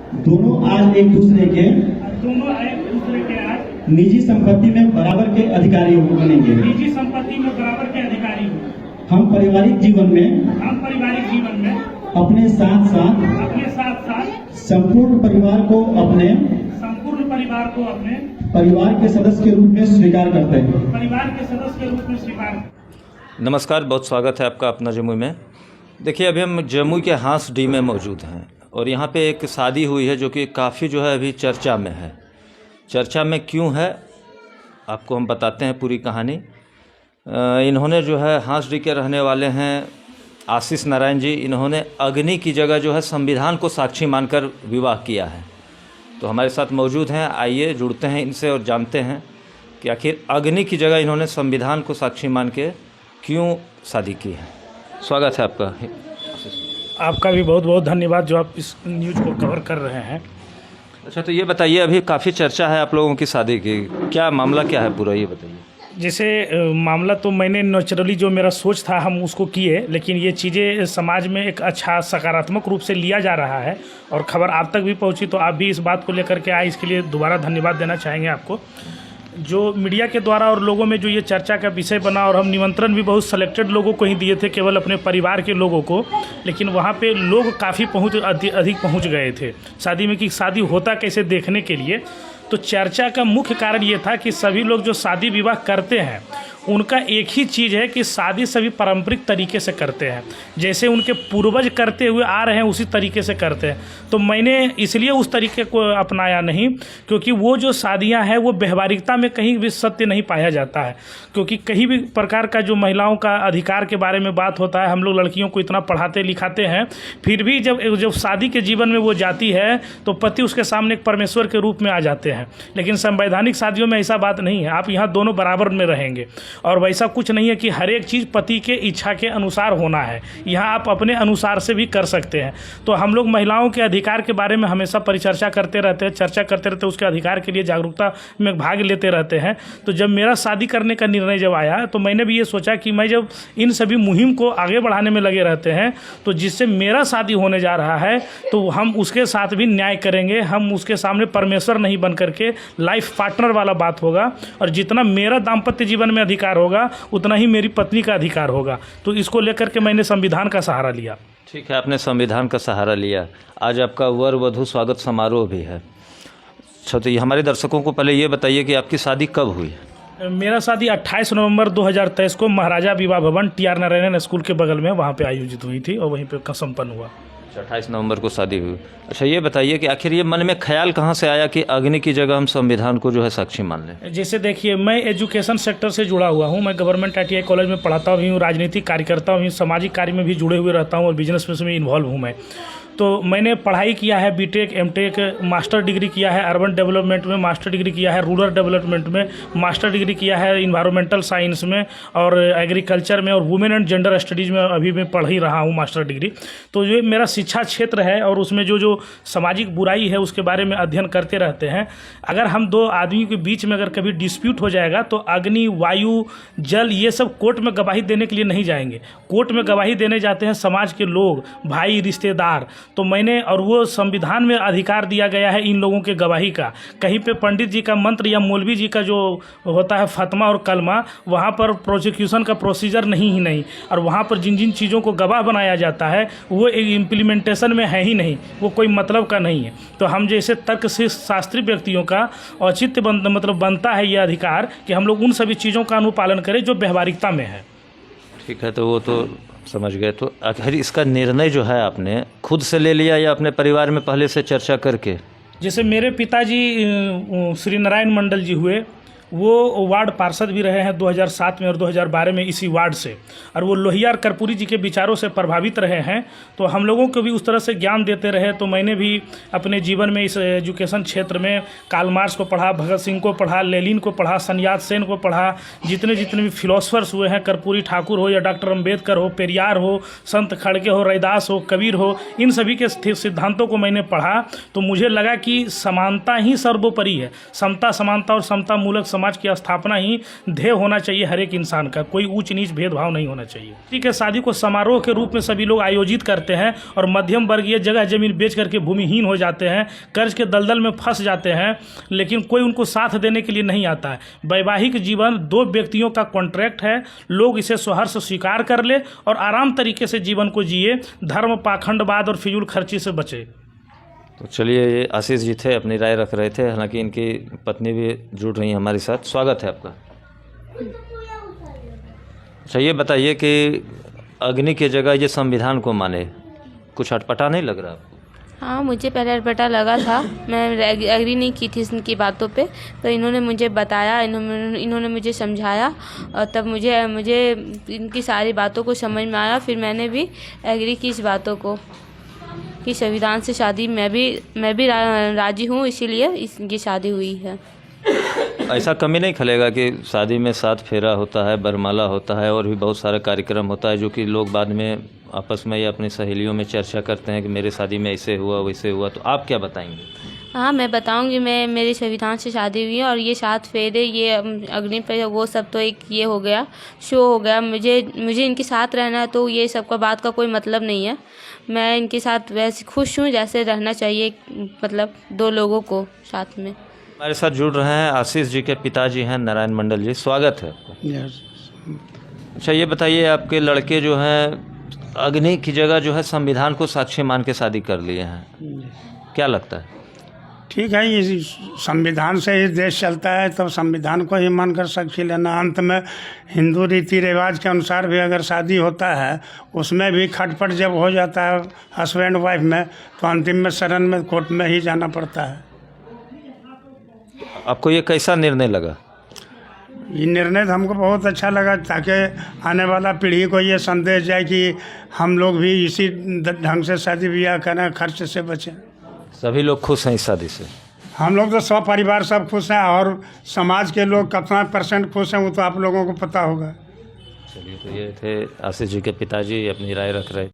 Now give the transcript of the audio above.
दोनों आज एक दूसरे के आज निजी संपत्ति में बराबर के अधिकारी बनेंगे। निजी संपत्ति में बराबर के अधिकारी हो। हम पारिवारिक जीवन में अपने साथ साथ संपूर्ण परिवार को अपने परिवार के सदस्य के रूप में स्वीकार करते हैं। नमस्कार, बहुत स्वागत है आपका अपना जमुई में। देखिए, अभी हम जमुई के हांसडी में मौजूद हैं और यहाँ पे एक शादी हुई है जो कि काफ़ी जो है अभी चर्चा में है। चर्चा में क्यों है आपको हम बताते हैं पूरी कहानी। इन्होंने जो है हांसडी के रहने वाले हैं आशीष नारायण जी। इन्होंने अग्नि की जगह जो है संविधान को साक्षी मानकर विवाह किया है। तो हमारे साथ मौजूद हैं, आइए जुड़ते हैं इनसे और जानते हैं कि आखिर अग्नि की जगह इन्होंने संविधान को साक्षी मान के क्यों शादी की है। स्वागत है आपका। आपका भी बहुत बहुत धन्यवाद जो आप इस न्यूज़ को कवर कर रहे हैं। अच्छा, तो ये बताइए, अभी काफ़ी चर्चा है आप लोगों की शादी की, क्या मामला क्या है पूरा, ये बताइए। जैसे मामला तो मैंने नेचुरली जो मेरा सोच था हम उसको किए, लेकिन ये चीज़ें समाज में एक अच्छा सकारात्मक रूप से लिया जा रहा है और खबर आप तक भी पहुंची, तो आप भी इस बात को लेकर के आए, इसके लिए दोबारा धन्यवाद देना चाहेंगे आपको। जो मीडिया के द्वारा और लोगों में जो ये चर्चा का विषय बना, और हम निमंत्रण भी बहुत सेलेक्टेड लोगों को ही दिए थे, केवल अपने परिवार के लोगों को, लेकिन वहाँ पे लोग काफ़ी अधिक पहुँच गए थे शादी में कि शादी होता कैसे देखने के लिए। तो चर्चा का मुख्य कारण ये था कि सभी लोग जो शादी विवाह करते हैं उनका एक ही चीज़ है कि शादी सभी पारंपरिक तरीके से करते हैं, जैसे उनके पूर्वज करते हुए आ रहे हैं उसी तरीके से करते हैं। तो मैंने इसलिए उस तरीके को अपनाया नहीं, क्योंकि वो जो शादियां हैं वो व्यवहारिकता में कहीं भी सत्य नहीं पाया जाता है। क्योंकि कहीं भी प्रकार का जो महिलाओं का अधिकार के बारे में बात होता है, हम लोग लड़कियों को इतना पढ़ाते लिखाते हैं, फिर भी जब शादी के जीवन में वो जाती है तो पति उसके सामने एक परमेश्वर के रूप में आ जाते हैं। लेकिन संवैधानिक शादियों में ऐसा बात नहीं है, आप यहाँ दोनों बराबर में रहेंगे और वैसा कुछ नहीं है कि हर एक चीज़ पति के इच्छा के अनुसार होना है। यहाँ आप अपने अनुसार से भी कर सकते हैं। तो हम लोग महिलाओं के अधिकार के बारे में हमेशा परिचर्चा करते रहते हैं, चर्चा करते रहते हैं, उसके अधिकार के लिए जागरूकता में भाग लेते रहते हैं। तो जब मेरा शादी करने का निर्णय जब आया तो मैंने भी ये सोचा कि मैं जब इन सभी मुहिम को आगे बढ़ाने में लगे रहते हैं तो जिससे मेरा शादी होने जा रहा है तो हम उसके साथ भी न्याय करेंगे। हम उसके सामने परमेश्वर नहीं बन करके लाइफ पार्टनर वाला बात होगा, और जितना मेरा दाम्पत्य जीवन में अधिकार होगा उतना ही मेरी पत्नी का अधिकार होगा। तो इसको लेकर के मैंने संविधान का सहारा लिया। ठीक है, आपने संविधान का सहारा लिया। आज आपका वर वधू स्वागत समारोह भी है। अच्छा, तो ये हमारे दर्शकों को पहले ये बताइए कि आपकी शादी कब हुई है। मेरा शादी 28 नवंबर 2023 को महाराजा विवाह भवन TR नारायण स्कूल के बगल में वहाँ पे आयोजित हुई थी और वहीं पे संपन्न हुआ। 28 नवंबर को शादी हुई। अच्छा, ये बताइए कि आखिर ये मन में ख्याल कहाँ से आया कि अग्नि की जगह हम संविधान को जो है साक्षी मान लें। जैसे देखिए, मैं एजुकेशन सेक्टर से जुड़ा हुआ हूँ। मैं गवर्नमेंट ITI कॉलेज में पढ़ाता भी हूँ, राजनीतिक कार्यकर्ता हूँ, सामाजिक कार्य में भी जुड़े हुए रहता हूँ और बिजनेस में इन्वॉल्व हूँ मैं। तो मैंने पढ़ाई किया है BTech MTech, मास्टर डिग्री किया है अर्बन डेवलपमेंट में, मास्टर डिग्री किया है रूरल डेवलपमेंट में, मास्टर डिग्री किया है इन्वायरमेंटल साइंस में और एग्रीकल्चर में, और वुमेन एंड जेंडर स्टडीज़ में अभी मैं पढ़ ही रहा हूँ मास्टर डिग्री। तो ये मेरा शिक्षा क्षेत्र है और उसमें जो सामाजिक बुराई है उसके बारे में अध्ययन करते रहते हैं। अगर हम दो आदमी के बीच में अगर कभी डिस्प्यूट हो जाएगा तो अग्नि, वायु, जल, ये सब कोर्ट में गवाही देने के लिए नहीं जाएंगे। कोर्ट में गवाही देने जाते हैं समाज के लोग, भाई, रिश्तेदार। तो मैंने, और वो संविधान में अधिकार दिया गया है इन लोगों के गवाही का। कहीं पे पंडित जी का मंत्र या मौलवी जी का जो होता है फतमा और कलमा, वहाँ पर प्रोसिक्यूशन का प्रोसीजर नहीं, और वहाँ पर जिन जिन चीज़ों को गवाह बनाया जाता है वो इम्प्लीमेंटेशन में है ही नहीं, वो कोई मतलब का नहीं है। तो हम जैसे तर्क से शास्त्री व्यक्तियों का औचित्य बनता है ये अधिकार कि हम लोग उन सभी चीज़ों का अनुपालन करें जो व्यवहारिकता में है। ठीक है, तो वो तो समझ गए। तो आखिर इसका निर्णय जो है आपने खुद से ले लिया या अपने परिवार में पहले से चर्चा करके? जैसे मेरे पिताजी श्री नारायण मंडल जी हुए, वो वार्ड पार्षद भी रहे हैं 2007 में और 2012 में इसी वार्ड से, और वो लोहिया और कर्पूरी जी के विचारों से प्रभावित रहे हैं। तो हम लोगों को भी उस तरह से ज्ञान देते रहे। तो मैंने भी अपने जीवन में इस एजुकेशन क्षेत्र में कार्ल मार्क्स को पढ़ा, भगत सिंह को पढ़ा, लेनिन को पढ़ा, सन्यात सेन को पढ़ा, जितने भी फिलोसफर्स हुए हैं, कर्पूरी ठाकुर हो या डॉक्टर अम्बेडकर हो, पेरियार हो, संत खड़गे हो, रैदास हो, कबीर हो, इन सभी के सिद्धांतों को मैंने पढ़ा। तो मुझे लगा कि समानता ही सर्वोपरि है। समता, समानता और समता मूलक समाज की स्थापना ही ध्येय होना चाहिए हर एक इंसान का, कोई ऊंच नीच भेदभाव नहीं होना चाहिए। ठीक है, शादी को समारोह के रूप में सभी लोग आयोजित करते हैं और मध्यम वर्गीय जगह जमीन बेच करके भूमिहीन हो जाते हैं, कर्ज के दलदल में फंस जाते हैं, लेकिन कोई उनको साथ देने के लिए नहीं आता है। वैवाहिक जीवन दो व्यक्तियों का कॉन्ट्रैक्ट है, लोग इसे सहर्ष स्वीकार कर ले और आराम तरीके से जीवन को जिए, धर्म, पाखंडवाद और फिजूल खर्ची से बचे। तो चलिए, ये आशीष जी थे, अपनी राय रख रहे थे, हालांकि इनकी पत्नी भी जुड़ रही हैं हमारे साथ। स्वागत है आपका। अच्छा, ये बताइए कि अग्नि की जगह ये संविधान को माने, कुछ अटपटा नहीं लग रहा आपको? हाँ, मुझे पहले अटपटा लगा था, मैं एग्री नहीं की थी इनकी बातों पे, तो इन्होंने मुझे बताया, इन्होंने मुझे समझाया और तब मुझे इनकी सारी बातों को समझ में आया। फिर मैंने भी एग्री की इस बातों को कि संविधान से शादी मैं भी राजी हूँ, इसीलिए इनकी शादी हुई है। ऐसा कमी नहीं खलेगा कि शादी में 7 फेरा होता है, बरमाला होता है और भी बहुत सारा कार्यक्रम होता है, जो कि लोग बाद में आपस में या अपनी सहेलियों में चर्चा करते हैं कि मेरे शादी में ऐसे हुआ वैसे हुआ, तो आप क्या बताएंगे? हाँ, मैं बताऊंगी। मेरी संविधान से शादी हुई है और ये 7 फेरे, ये अग्नि पर वो सब तो एक ये हो गया, शो हो गया। मुझे इनके साथ रहना है, तो ये सबका बात का कोई मतलब नहीं है। मैं इनके साथ वैसे खुश हूँ जैसे रहना चाहिए, मतलब 2 लोगों को साथ में। हमारे साथ जुड़ रहे हैं आशीष जी के पिताजी हैं नारायण मंडल जी, स्वागत है आपका। अच्छा, ये बताइए, आपके लड़के जो हैं अग्नि की जगह जो है संविधान को साक्षी मान के शादी कर लिए हैं, क्या लगता है? ठीक है, ये संविधान से ही देश चलता है, तो संविधान को ही मानकर साक्षी लेना। अंत में हिंदू रीति रिवाज के अनुसार भी अगर शादी होता है, उसमें भी खटपट जब हो जाता है हस्बैंड वाइफ में, तो अंतिम में शरण में कोर्ट में ही जाना पड़ता है। आपको ये कैसा निर्णय लगा? ये निर्णय तो हमको बहुत अच्छा लगा, ताकि आने वाला पीढ़ी को ये संदेश जाए कि हम लोग भी इसी ढंग से शादी ब्याह करें, खर्च से बचें। सभी लोग खुश हैं इस शादी से? हम लोग तो सब परिवार सब खुश हैं, और समाज के लोग कितना % खुश हैं वो तो आप लोगों को पता होगा। चलिए, तो ये थे आशीष जी के पिताजी, अपनी राय रख रहे।